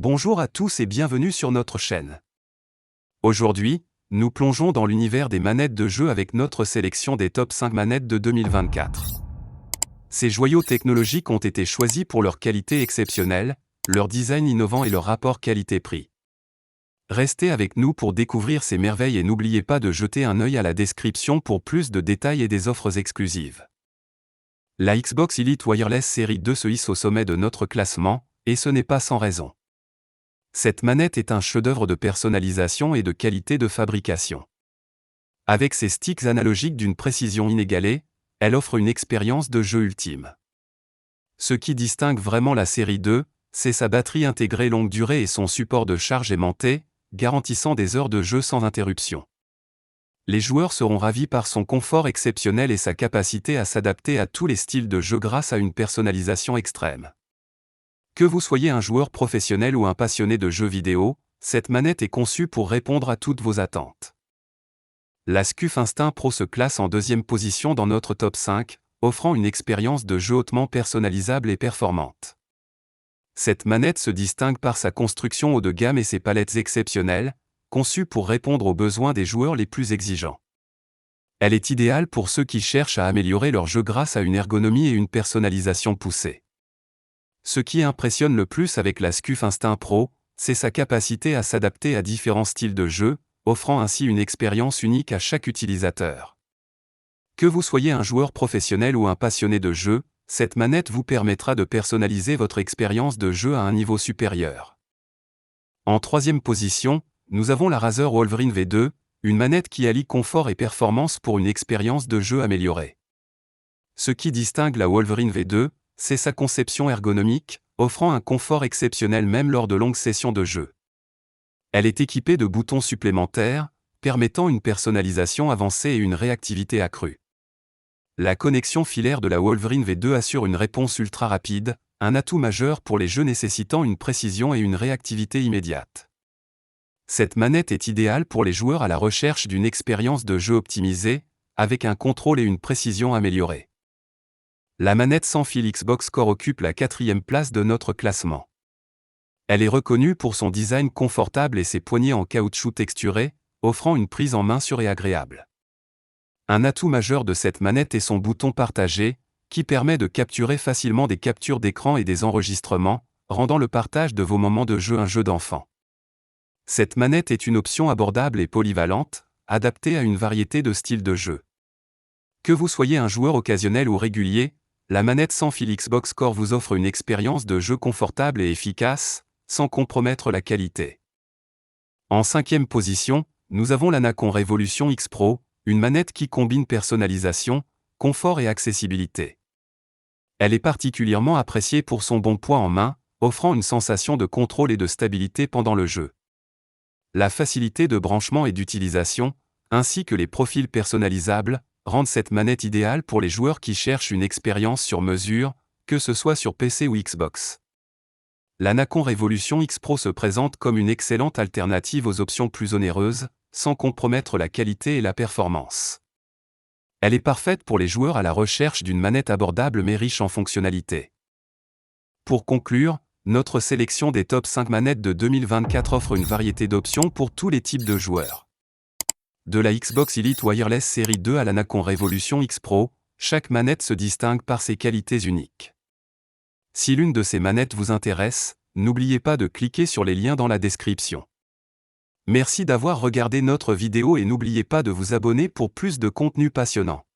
Bonjour à tous et bienvenue sur notre chaîne. Aujourd'hui, nous plongeons dans l'univers des manettes de jeu avec notre sélection des top 5 manettes de 2024. Ces joyaux technologiques ont été choisis pour leur qualité exceptionnelle, leur design innovant et leur rapport qualité-prix. Restez avec nous pour découvrir ces merveilles et n'oubliez pas de jeter un œil à la description pour plus de détails et des offres exclusives. La Xbox Elite Wireless Série 2 se hisse au sommet de notre classement, et ce n'est pas sans raison. Cette manette est un chef-d'œuvre de personnalisation et de qualité de fabrication. Avec ses sticks analogiques d'une précision inégalée, elle offre une expérience de jeu ultime. Ce qui distingue vraiment la série 2, c'est sa batterie intégrée longue durée et son support de charge aimanté, garantissant des heures de jeu sans interruption. Les joueurs seront ravis par son confort exceptionnel et sa capacité à s'adapter à tous les styles de jeu grâce à une personnalisation extrême. Que vous soyez un joueur professionnel ou un passionné de jeux vidéo, cette manette est conçue pour répondre à toutes vos attentes. La SCUF Instinct Pro se classe en deuxième position dans notre top 5, offrant une expérience de jeu hautement personnalisable et performante. Cette manette se distingue par sa construction haut de gamme et ses palettes exceptionnelles, conçue pour répondre aux besoins des joueurs les plus exigeants. Elle est idéale pour ceux qui cherchent à améliorer leur jeu grâce à une ergonomie et une personnalisation poussée. Ce qui impressionne le plus avec la SCUF Instinct Pro, c'est sa capacité à s'adapter à différents styles de jeu, offrant ainsi une expérience unique à chaque utilisateur. Que vous soyez un joueur professionnel ou un passionné de jeu, cette manette vous permettra de personnaliser votre expérience de jeu à un niveau supérieur. En troisième position, nous avons la Razer Wolverine V2, une manette qui allie confort et performance pour une expérience de jeu améliorée. Ce qui distingue la Wolverine V2, c'est sa conception ergonomique, offrant un confort exceptionnel même lors de longues sessions de jeu. Elle est équipée de boutons supplémentaires, permettant une personnalisation avancée et une réactivité accrue. La connexion filaire de la Wolverine V2 assure une réponse ultra rapide, un atout majeur pour les jeux nécessitant une précision et une réactivité immédiate. Cette manette est idéale pour les joueurs à la recherche d'une expérience de jeu optimisée, avec un contrôle et une précision améliorée. La manette sans fil Xbox Core occupe la 4e place de notre classement. Elle est reconnue pour son design confortable et ses poignées en caoutchouc texturé, offrant une prise en main sûre et agréable. Un atout majeur de cette manette est son bouton partagé, qui permet de capturer facilement des captures d'écran et des enregistrements, rendant le partage de vos moments de jeu un jeu d'enfant. Cette manette est une option abordable et polyvalente, adaptée à une variété de styles de jeu. Que vous soyez un joueur occasionnel ou régulier, la manette sans fil Xbox Core vous offre une expérience de jeu confortable et efficace, sans compromettre la qualité. En 5e position, nous avons la Nacon Revolution X Pro, une manette qui combine personnalisation, confort et accessibilité. Elle est particulièrement appréciée pour son bon poids en main, offrant une sensation de contrôle et de stabilité pendant le jeu. La facilité de branchement et d'utilisation, ainsi que les profils personnalisables, rendent cette manette idéale pour les joueurs qui cherchent une expérience sur mesure, que ce soit sur PC ou Xbox. La Nacon Revolution X Pro se présente comme une excellente alternative aux options plus onéreuses, sans compromettre la qualité et la performance. Elle est parfaite pour les joueurs à la recherche d'une manette abordable mais riche en fonctionnalités. Pour conclure, notre sélection des top 5 manettes de 2024 offre une variété d'options pour tous les types de joueurs. De la Xbox Elite Wireless Série 2 à la Nacon Revolution X Pro, chaque manette se distingue par ses qualités uniques. Si l'une de ces manettes vous intéresse, n'oubliez pas de cliquer sur les liens dans la description. Merci d'avoir regardé notre vidéo et n'oubliez pas de vous abonner pour plus de contenu passionnant.